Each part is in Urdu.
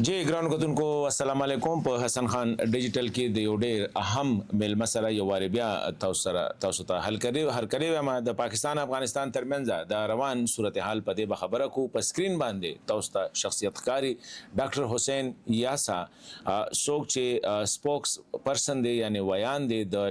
جی ګرانو کتونکو السلام علیکم په حسن خان ډیجیټل کې د یو ډیر اهم میلمه سره یو واري بیا تاسو ته هر کړی ما د پاکستان افغانستان ترمنځ د روان صورتحال په دې خبره کو په سکرین باندې تاسو ته شخصیت کاری ډاکټر حسین یاسا څوک چې سپوکس پرسن دی یعنی ویان دی د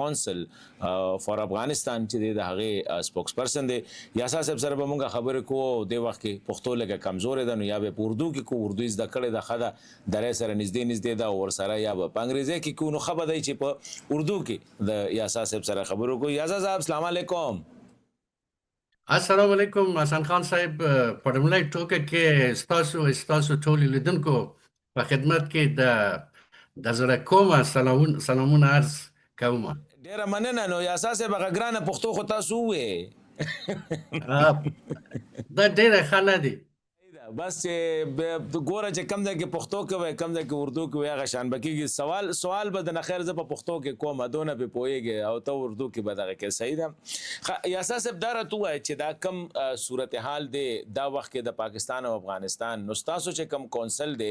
کونسل فار افغانستان چې د هغه سپوکس پرسن دی یاسا صاحب سره به موږ خبرې کوو د وخت کې پښتو لګه کمزور ده نو یا به اردو کې کو اردو زده کړې د خدا درې سره نږدې دا ور سره یا په انګریزي کې کو نو خبر دی چې په اردو کې د یاسا صاحب سره خبرو کو یاسا صاحب السلام علیکم السلام علیکم حسن خان صاحب په لومړۍ ټوکه کې ستاسو ټول لیدونکو په خدمت کې د زړه کومه سلامونه عرض کوم. ډیره مننه نو یاسا صاحب هغه ګرانه پښتو خو تاسو وې دا ډیره ښه نه دی بس چې ګوره چې کم ځای کې پښتو کوي کم ځای کې اردو کوي هغه شان بکیږي سوال به د خیر زه په پښتو کې کوم دونه به پوهیږي او ته اردو کې به دغه کې صحیح ده یا اساس دار تو چې دا کم صورتحال دی دا وخت کې د پاکستان او افغانستان نو تاسو چې کم کونسل دی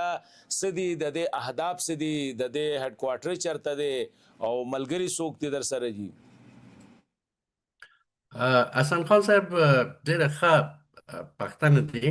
دا سدي د اهداف سدي د هډ کوارټر چرته دی او ملګری څوک دي در سره جی حسن خان صاحب ډیره ښه پښتنه دی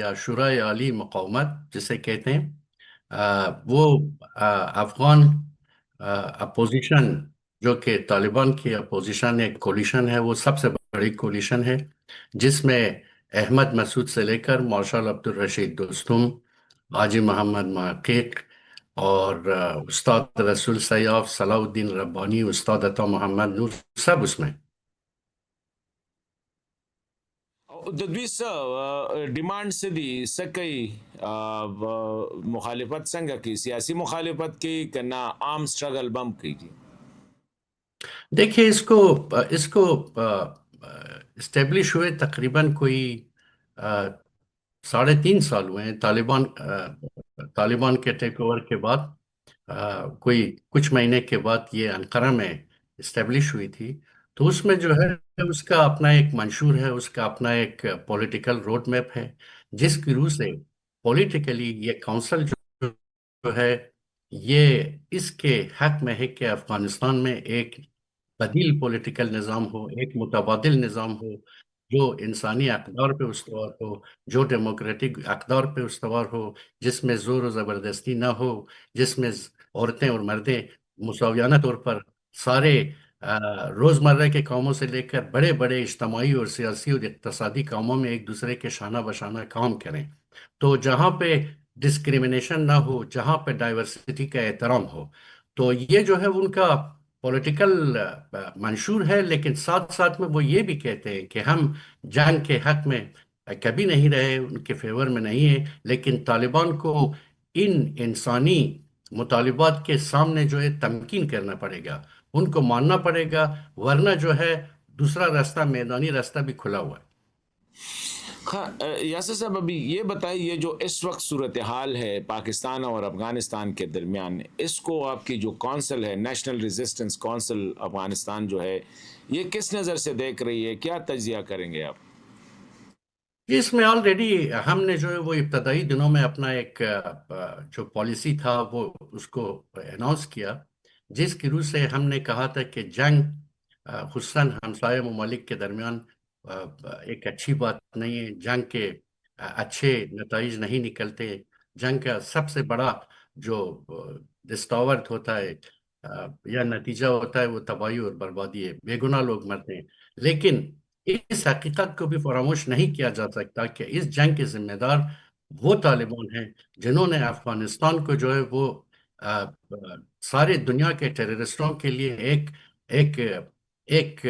یا شورای عالی مقاومت جسے کہتے ہیں وہ افغان اپوزیشن جو کہ طالبان کی اپوزیشن ایک کولیشن ہے وہ سب سے بڑی کولیشن ہے جس میں احمد مسعود سے لے کر مارشال عبدالرشید دوستم حاجی محمد محقق اور استاد رسول سیاف صلاح الدین ربانی استاد عطا محمد نور سب اس میں د دوی څه ډیمانډ څه دي څه کوي مخالفت څنګه کوي سیاسی مخالفت کوي که نه عام سټرګل بم کوي دیکھیے اس کو اسٹیبلش ہوئے تقریباً کوئی 3.5 سال ہوئے ہیں طالبان کے ٹیک اوور کے بعد کوئی کچھ مہینے کے بعد یہ انقرہ میں اسٹیبلش ہوئی تھی تو اس میں جو ہے اس کا اپنا ایک منشور ہے اس کا اپنا ایک پولیٹیکل روڈ میپ ہے جس کی روح سے پولیٹیکلی یہ کونسل جو ہے یہ اس کے حق میں ہے کہ افغانستان میں ایک بدیل پولیٹیکل نظام ہو ایک متبادل نظام ہو جو انسانی اقدار پہ استوار ہو جو ڈیموکریٹک اقدار پہ استوار ہو جس میں زور و زبردستی نہ ہو جس میں عورتیں اور مردیں مساویانہ طور پر سارے روزمرہ کے کاموں سے لے کر بڑے بڑے اجتماعی اور سیاسی اور اقتصادی کاموں میں ایک دوسرے کے شانہ بشانہ کام کریں تو جہاں پہ ڈسکریمنیشن نہ ہو جہاں پہ ڈائیورسٹی کا احترام ہو تو یہ جو ہے ان کا پولیٹیکل منشور ہے لیکن ساتھ ساتھ میں وہ یہ بھی کہتے ہیں کہ ہم جنگ کے حق میں کبھی نہیں رہے ان کے فیور میں نہیں ہیں لیکن طالبان کو ان انسانی مطالبات کے سامنے جو ہے تمکین کرنا پڑے گا ان کو ماننا پڑے گا ورنہ جو ہے دوسرا راستہ میدانی راستہ بھی کھلا ہوا ہے یاسر صاحب ابھی یہ بتائیے یہ جو اس وقت صورتحال ہے پاکستان اور افغانستان کے درمیان اس کو آپ کی جو کونسل ہے نیشنل ریزسٹنس کونسل افغانستان جو ہے یہ کس نظر سے دیکھ رہی ہے کیا تجزیہ کریں گے آپ اس میں آلریڈی ہم نے جو ہے وہ ابتدائی دنوں میں اپنا ایک جو پالیسی تھا وہ اس کو اناؤنس کیا جس کی روح سے ہم نے کہا تھا کہ جنگ خصوصاً ہمسایہ ممالک کے درمیان ایک اچھی بات نہیں ہے جنگ کے اچھے نتائج نہیں نکلتے جنگ کا سب سے بڑا جو دستاورد ہوتا ہے یا نتیجہ ہوتا ہے وہ تباہی اور بربادی ہے بے گناہ لوگ مرتے ہیں لیکن اس حقیقت کو بھی فراموش نہیں کیا جا سکتا کہ اس جنگ کے ذمہ دار وہ طالبان ہیں جنہوں نے افغانستان کو جو ہے وہ سارے دنیا کے ٹیررسٹوں کے لیے ایک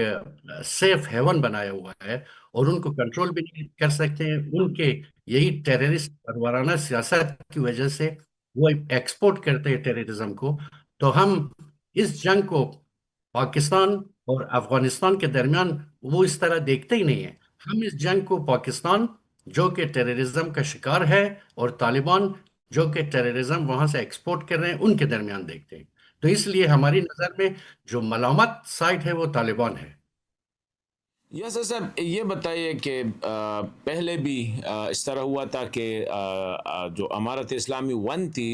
سیف ہیون بنایا ہوا ہے اور ان کو کنٹرول بھی نہیں کر سکتے ہیں ان کے یہی ٹیررسٹ پروارانہ سیاست کی وجہ سے وہ ایکسپورٹ کرتے ہیں ٹیررزم کو تو ہم اس جنگ کو پاکستان اور افغانستان کے درمیان وہ اس طرح دیکھتے ہی نہیں ہیں ہم اس جنگ کو پاکستان جو کہ ٹیررزم کا شکار ہے اور طالبان جو کہ ٹیررزم وہاں سے ایکسپورٹ کر رہے ہیں ان کے درمیان دیکھتے ہیں تو اس لیے ہماری نظر میں جو ملامت سائٹ ہے وہ طالبان ہے۔ یس صاحب، یہ بتائیے کہ پہلے بھی اس طرح ہوا تھا کہ جو امارت اسلامی ون تھی،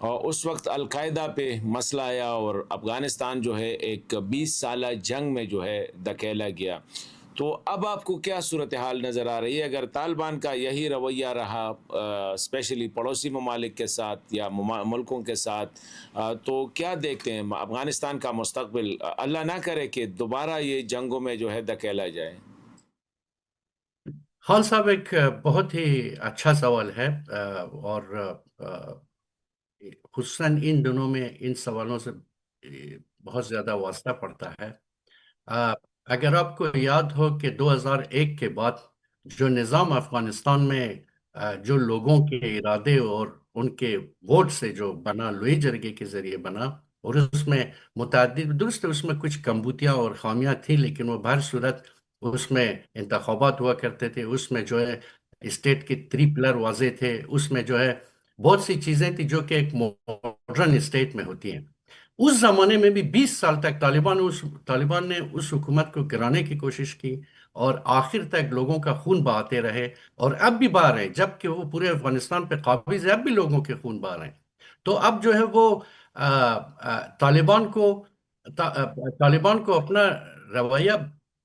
اس وقت القاعدہ پہ مسئلہ آیا اور افغانستان جو ہے ایک 20 سالہ جنگ میں جو ہے دھکیلا گیا۔ تو اب آپ کو کیا صورتحال نظر آ رہی ہے اگر طالبان کا یہی رویہ رہا اسپیشلی پڑوسی ممالک کے ساتھ یا ملکوں کے ساتھ، تو کیا دیکھتے ہیں افغانستان کا مستقبل؟ اللہ نہ کرے کہ دوبارہ یہ جنگوں میں جو ہے دھکیلا جائے۔ خان صاحب، ایک بہت ہی اچھا سوال ہے، اور خصوصاً ان دنوں میں ان سوالوں سے بہت زیادہ واسطہ پڑتا ہے۔ آ، اگر آپ کو یاد ہو کہ 2001 کے بعد جو نظام افغانستان میں جو لوگوں کے ارادے اور ان کے ووٹ سے جو بنا، لوئی جرگے کے ذریعے بنا، اور اس میں متعدد درست اس میں کچھ کمبوتیاں اور خامیاں تھیں، لیکن وہ بہر صورت اس میں انتخابات ہوا کرتے تھے، اس میں جو ہے اسٹیٹ کے 3 پلر واضح تھے، اس میں جو ہے بہت سی چیزیں تھیں جو کہ ایک ماڈرن اسٹیٹ میں ہوتی ہیں۔ اس زمانے میں بھی 20 سال تک طالبان نے اس حکومت کو گرانے کی کوشش کی، اور آخر تک لوگوں کا خون بہاتے رہے، اور اب بھی بہا رہے ہیں، جبکہ وہ پورے افغانستان پہ قابض ہے، اب بھی لوگوں کے خون بہا رہے ہیں۔ تو اب جو ہے وہ آ، طالبان کو طالبان کو اپنا رویہ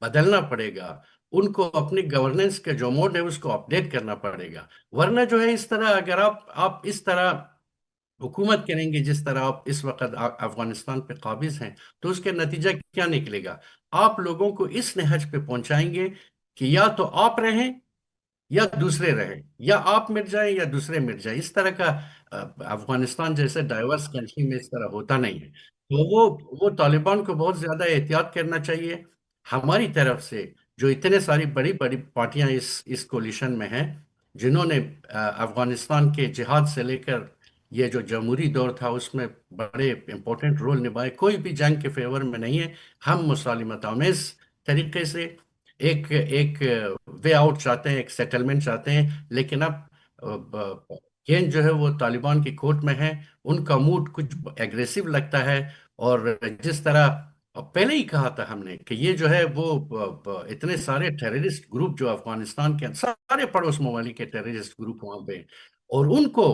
بدلنا پڑے گا، ان کو اپنی گورننس کے جو موڈ ہے اس کو اپڈیٹ کرنا پڑے گا، ورنہ جو ہے اس طرح اگر آپ اس طرح حکومت کریں گے جس طرح آپ اس وقت افغانستان پہ قابض ہیں، تو اس کے نتیجہ کیا نکلے گا؟ آپ لوگوں کو اس نہج پہ پہنچائیں گے کہ یا تو آپ رہیں یا دوسرے رہیں، یا آپ مٹ جائیں یا دوسرے مٹ جائیں۔ اس طرح کا افغانستان جیسے ڈائیورس کنٹری میں اس طرح ہوتا نہیں ہے۔ تو وہ طالبان کو بہت زیادہ احتیاط کرنا چاہیے۔ ہماری طرف سے جو اتنے ساری بڑی بڑی پارٹیاں اس کولیشن میں ہیں، جنہوں نے افغانستان کے جہاد سے لے کر یہ جو جمہوری دور تھا اس میں بڑے امپورٹنٹ رول نبھائے، کوئی بھی جنگ کے فیور میں نہیں ہے۔ ہم مسالمت آمیز طریقے سے ایک ایک وے آؤٹ چاہتے ہیں، ایک سیٹلمنٹ چاہتے ہیں، لیکن اب گیند جو ہے وہ طالبان کی کورٹ میں ہے۔ ان کا موڈ کچھ ایگریسو لگتا ہے، اور جس طرح پہلے ہی کہا تھا ہم نے کہ یہ جو ہے وہ اتنے سارے ٹیررسٹ گروپ جو افغانستان کے سارے پڑوس ممالک کے ٹیررسٹ گروپ وہاں پہ، اور ان کو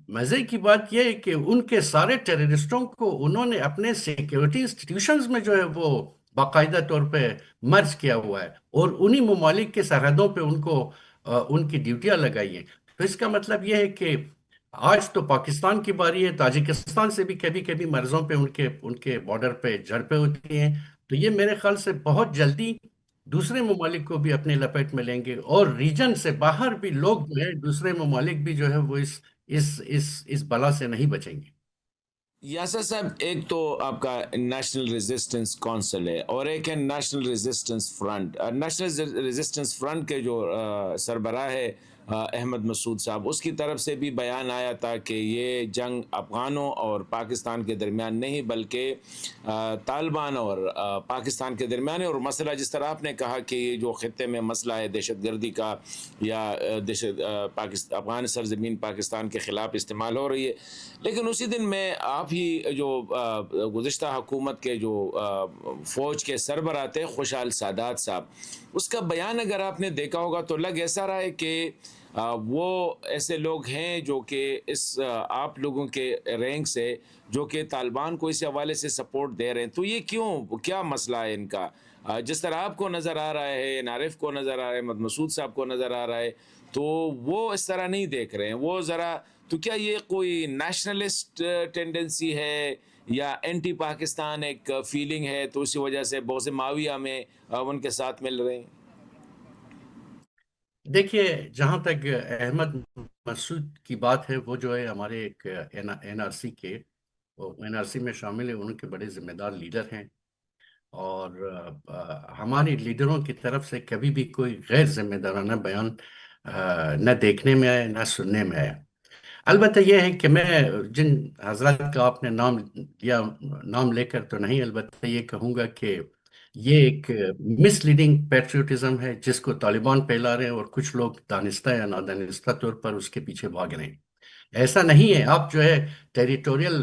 مزے کی بات یہ ہے کہ ان کے سارے ٹیررسٹوں کو انہوں نے اپنے سیکیورٹی انسٹیٹیوشنز میں جو ہے وہ باقاعدہ طور پہ مرج کیا ہوا ہے، اور انہی ممالک کے سرحدوں پہ ان کو ان کی ڈیوٹیاں لگائی ہیں۔ تو اس کا مطلب یہ ہے کہ آج تو پاکستان کی باری ہے، تاجکستان سے بھی کبھی کبھی مرزوں پہ ان کے بارڈر پہ جھڑپیں ہوتی ہیں۔ تو یہ میرے خیال سے بہت جلدی دوسرے ممالک کو بھی اپنے لپیٹ میں لیں گے، اور ریجن سے باہر بھی لوگ جو ہے، دوسرے ممالک بھی جو ہے وہ اس بلا سے نہیں بچیں گے۔ یاسر صاحب، ایک تو آپ کا نیشنل ریزسٹنس کونسل ہے اور ایک ہے national resistance front. National resistance front کے جو سربراہ ہے احمد مسعود صاحب، اس کی طرف سے بھی بیان آیا تھا کہ یہ جنگ افغانوں اور پاکستان کے درمیان نہیں بلکہ طالبان اور پاکستان کے درمیان ہے، اور مسئلہ جس طرح آپ نے کہا کہ یہ جو خطے میں مسئلہ ہے دہشت گردی کا یا افغان سرزمین پاکستان کے خلاف استعمال ہو رہی ہے، لیکن اسی دن میں آپ ہی جو گزشتہ حکومت کے جو فوج کے سربراہ تھے خوشحال سادات صاحب، اس کا بیان اگر آپ نے دیکھا ہوگا تو لگ ایسا رہا ہے کہ وہ ایسے لوگ ہیں جو کہ اس آپ لوگوں کے رینک سے جو کہ طالبان کو اس حوالے سے سپورٹ دے رہے ہیں، تو یہ کیا مسئلہ ہے ان کا؟ جس طرح آپ کو نظر آ رہا ہے، نارف کو نظر آ رہا ہے، احمد مسعود صاحب کو نظر آ رہا ہے، تو وہ اس طرح نہیں دیکھ رہے ہیں وہ ذرا، تو کیا یہ کوئی نیشنلسٹ ٹینڈنسی ہے یا اینٹی پاکستان ایک فیلنگ ہے تو اسی وجہ سے بہت سے معاویہ میں ان کے ساتھ مل رہے ہیں؟ دیکھیے، جہاں تک احمد مسعود کی بات ہے، وہ جو ہے ہمارے ایک این آر سی کے، این آر سی میں شامل ہے، ان کے بڑے ذمہ دار لیڈر ہیں، اور ہمارے لیڈروں کی طرف سے کبھی بھی کوئی غیر ذمہ دارانہ بیان نہ دیکھنے میں آیا نہ سننے میں آیا۔ البتہ یہ ہے کہ میں جن حضرات کا آپ نے نام لیا، نام لے کر تو نہیں، البتہ یہ کہوں گا کہ یہ ایک مس لیڈنگ پیٹریوٹزم ہے جس کو طالبان پھیلا رہے ہیں، اور کچھ لوگ دانستہ یا نادانستہ طور پر اس کے پیچھے بھاگ رہے ہیں۔ ایسا نہیں ہے، آپ جو ہے ٹیریٹوریل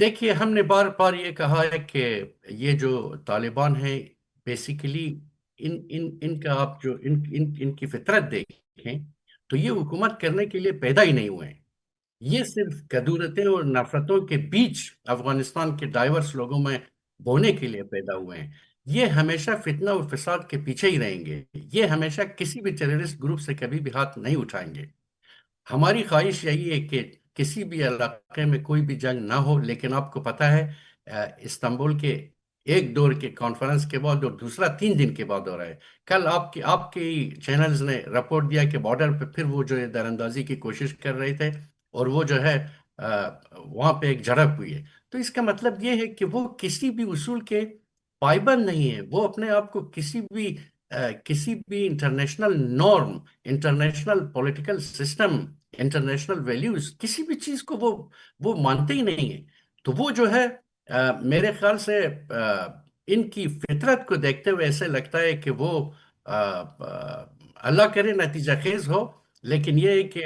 دیکھیے ہم نے بار بار یہ کہا ہے کہ یہ جو طالبان ہیں بیسیکلی ان کا آپ جو ان کی فطرت دیکھیں تو یہ حکومت کرنے کے لیے پیدا ہی نہیں ہوئے ہیں. یہ صرف کدورتیں اور نفرتوں کے بیچ افغانستان کے ڈائیورس لوگوں میں بونے کے لیے پیدا ہوئے ہیں. یہ ہمیشہ فتنہ اور فساد کے پیچھے ہی رہیں گے. یہ ہمیشہ کسی بھی ٹیررسٹ گروپ سے کبھی بھی ہاتھ نہیں اٹھائیں گے. ہماری خواہش یہی ہے کہ کسی بھی علاقے میں کوئی بھی جنگ نہ ہو، لیکن آپ کو پتہ ہے استنبول کے ایک دور کے کانفرنس کے بعد اور دوسرا 3 دن کے بعد ہو رہا ہے. کل آپ کے چینلز نے رپورٹ دیا کہ بارڈر پہ پھر وہ جو ہے در اندازی کی کوشش کر رہے تھے اور وہ جو ہے وہاں پہ ایک جھڑپ ہوئی ہے. تو اس کا مطلب یہ ہے کہ وہ کسی بھی اصول کے پابند نہیں ہے. وہ اپنے آپ کو کسی بھی international norm, international political system, international values, کسی بھی چیز کو وہ مانتے ہی نہیں ہیں. تو وہ جو ہے میرے خیال سے ان کی فطرت کو دیکھتے ہوئے ایسے لگتا ہے کہ وہ اللہ کرے نتیجہ خیز ہو. لیکن یہ ہے کہ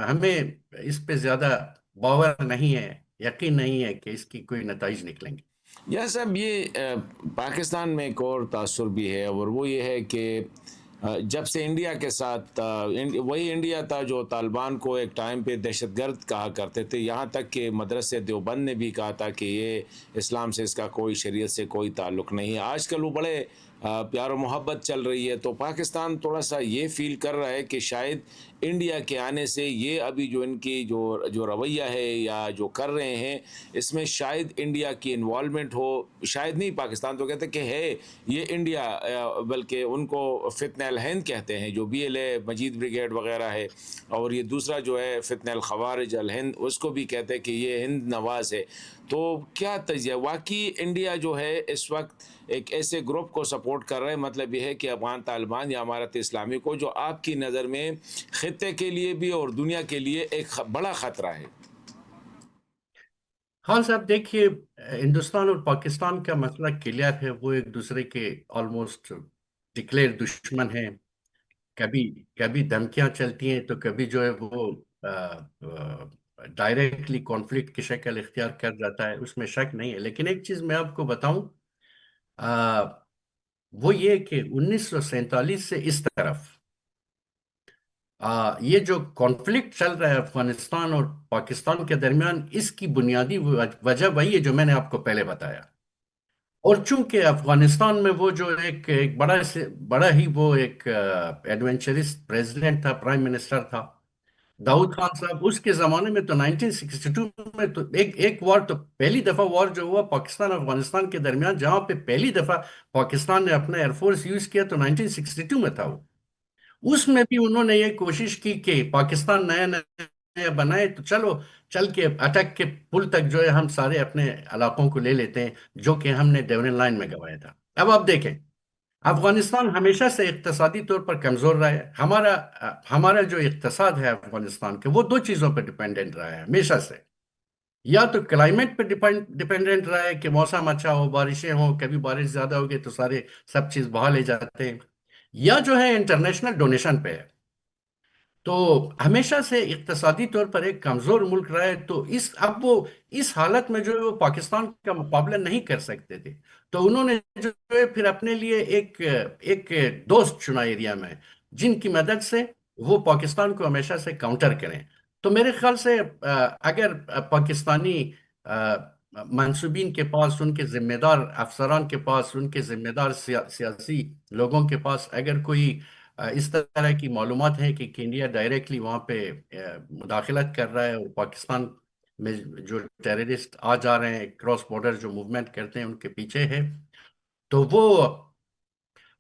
ہمیں اس پہ زیادہ باور نہیں ہے، یقین نہیں ہے کہ اس کی کوئی نتائج نکلیں گے. یا صاحب یہ پاکستان میں ایک اور تاثر بھی ہے، اور وہ یہ ہے کہ جب سے انڈیا کے ساتھ وہی انڈیا تھا جو طالبان کو ایک ٹائم پہ دہشت گرد کہا کرتے تھے، یہاں تک کہ مدرسے دیوبند نے بھی کہا تھا کہ یہ اسلام سے اس کا کوئی، شریعت سے کوئی تعلق نہیں ہے. آج کل وہ بڑے پیار و محبت چل رہی ہے. تو پاکستان تھوڑا سا یہ فیل کر رہا ہے کہ شاید انڈیا کے آنے سے یہ ابھی جو ان کی جو رویہ ہے یا جو کر رہے ہیں، اس میں شاید انڈیا کی انوالومنٹ ہو. شاید نہیں، پاکستان تو کہتے کہ ہے یہ انڈیا، بلکہ ان کو فتنہ الہند کہتے ہیں، جو BLA مجید بریگیڈ وغیرہ ہے. اور یہ دوسرا جو ہے فتنہ الخوارج الہند، اس کو بھی کہتے ہیں کہ یہ ہند نواز ہے. تو کیا تجزیہ واقعی انڈیا جو ہے اس وقت ایک ایسے گروپ کو سپورٹ کر رہے ہیں؟ مطلب یہ ہے کہ افغان طالبان یا امارت اسلامی کو، جو آپ کی نظر میں خطے کے لیے بھی اور دنیا کے لیے ایک بڑا خطرہ ہے. ہاں صاحب دیکھیے، ہندوستان اور پاکستان کا مسئلہ کلیئر ہے. وہ ایک دوسرے کے آلموسٹ ڈکلیئر دشمن ہیں. کبھی کبھی دھمکیاں چلتی ہیں تو کبھی جو ہے وہ ڈائریکٹلی کانفلکٹ کی شکل اختیار کر جاتا ہے. اس میں شک نہیں ہے. لیکن ایک چیز میں آپ کو بتاؤں، آ، وہ یہ کہ 1947 سے اس طرف یہ جو کانفلکٹ چل رہا ہے افغانستان اور پاکستان کے درمیان، اس کی بنیادی وجہ وہی ہے جو میں نے آپ کو پہلے بتایا. اور چونکہ افغانستان میں وہ جو ایک بڑا ہی وہ ایک ایڈونچرسٹ پریزیڈنٹ تھا، پرائم منسٹر تھا داؤد خان صاحب. اس کے زمانے میں تو 1962 میں تو ایک وار، تو پہلی دفعہ وار جو ہوا پاکستان افغانستان کے درمیان، جہاں پہ پہلی دفعہ پاکستان نے اپنا ایئر فورس یوز کیا تو 1962 میں تھا وہ. اس میں بھی انہوں نے یہ کوشش کی کہ پاکستان نیا نیا بنائے تو چلو چل کے اٹک کے پل تک جو ہے ہم سارے اپنے علاقوں کو لے لیتے ہیں، جو کہ ہم نے ڈیورن لائن میں گوایا تھا. اب آپ دیکھیں، افغانستان ہمیشہ سے اقتصادی طور پر کمزور رہا ہے. ہمارا جو اقتصاد ہے افغانستان کے، وہ دو چیزوں پہ ڈیپینڈنٹ رہا ہے ہمیشہ سے. یا تو کلائمیٹ پہ ڈیپینڈنٹ رہا ہے کہ موسم اچھا ہو، بارشیں ہوں، کبھی بارش زیادہ ہوگی تو سب چیز بہا لے جاتے ہیں. یا جو ہے انٹرنیشنل ڈونیشن پہ ہے. تو ہمیشہ سے اقتصادی طور پر ایک کمزور ملک رہا ہے. تو اب وہ اس حالت میں جو ہے وہ پاکستان کا مقابلہ نہیں کر سکتے تھے. تو انہوں نے جو ہے پھر اپنے لیے ایک دوست چنا ایریا میں، جن کی مدد سے وہ پاکستان کو ہمیشہ سے کاؤنٹر کریں. تو میرے خیال سے اگر پاکستانی منصوبین کے پاس، ان کے ذمہ دار افسران کے پاس، ان کے ذمہ دار سیاسی لوگوں کے پاس اگر کوئی اس طرح کی معلومات ہیں کہ انڈیا ڈائریکٹلی وہاں پہ مداخلت کر رہا ہے اور پاکستان میں جو ٹیررسٹ آ جا رہے ہیں، کراس بارڈر جو موومنٹ کرتے ہیں ان کے پیچھے ہے، تو وہ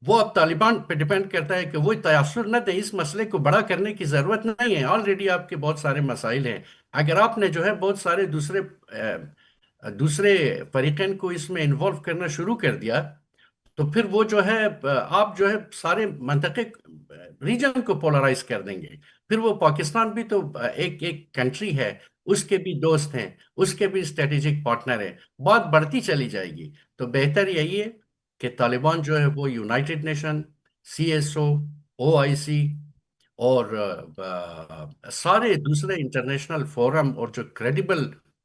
اب طالبان پہ ڈیپینڈ کرتا ہے کہ وہ تاثر نہ دیں. اس مسئلے کو بڑا کرنے کی ضرورت نہیں ہے. آلریڈی آپ کے بہت سارے مسائل ہیں. اگر آپ نے جو ہے بہت سارے دوسرے فریقین کو اس میں انوالو کرنا شروع کر دیا، تو پھر وہ جو ہے آپ جو ہے سارے منطقے ریجن کو پولرائز کر دیں گے. پھر وہ پاکستان بھی تو ایک کنٹری ہے، اس کے بھی دوست ہیں، اس کے بھی اسٹریٹجک پارٹنر ہیں. بات بڑھتی چلی جائے گی. تو بہتر یہی ہے کہ طالبان جو ہے وہ یونائٹڈ نیشن، CSO، OIC اور سارے دوسرے انٹرنیشنل فورم اور جو کریڈیبل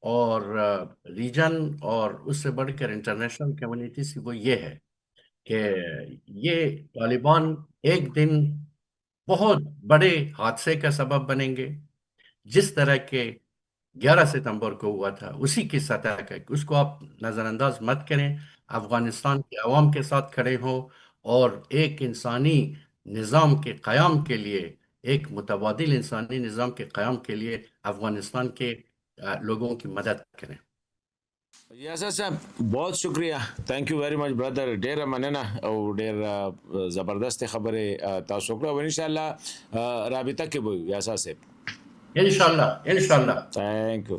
اور ریجن اور اس سے بڑھ کر انٹرنیشنل کمیونٹی سے وہ یہ ہے کہ یہ طالبان ایک دن بہت بڑے حادثے کا سبب بنیں گے، جس طرح کے 11 ستمبر کو ہوا تھا اسی کی سطح کا، اس کو آپ نظر انداز مت کریں۔ افغانستان کے عوام کے ساتھ کھڑے ہوں اور ایک انسانی نظام کے قیام کے لیے، ایک متبادل انسانی نظام کے قیام کے لیے افغانستان کے لوگوں کی مدد کریں۔ یاسر صاحب بہت شکریہ، تھینک یو ویری مچ برادر، ډیره مننه او ډیر زبردست خبره تاسو وکړه او ان شاء الله رابطه کې به یو یاسر صاحب. انشاءاللہ انشاءاللہ تھینک یو.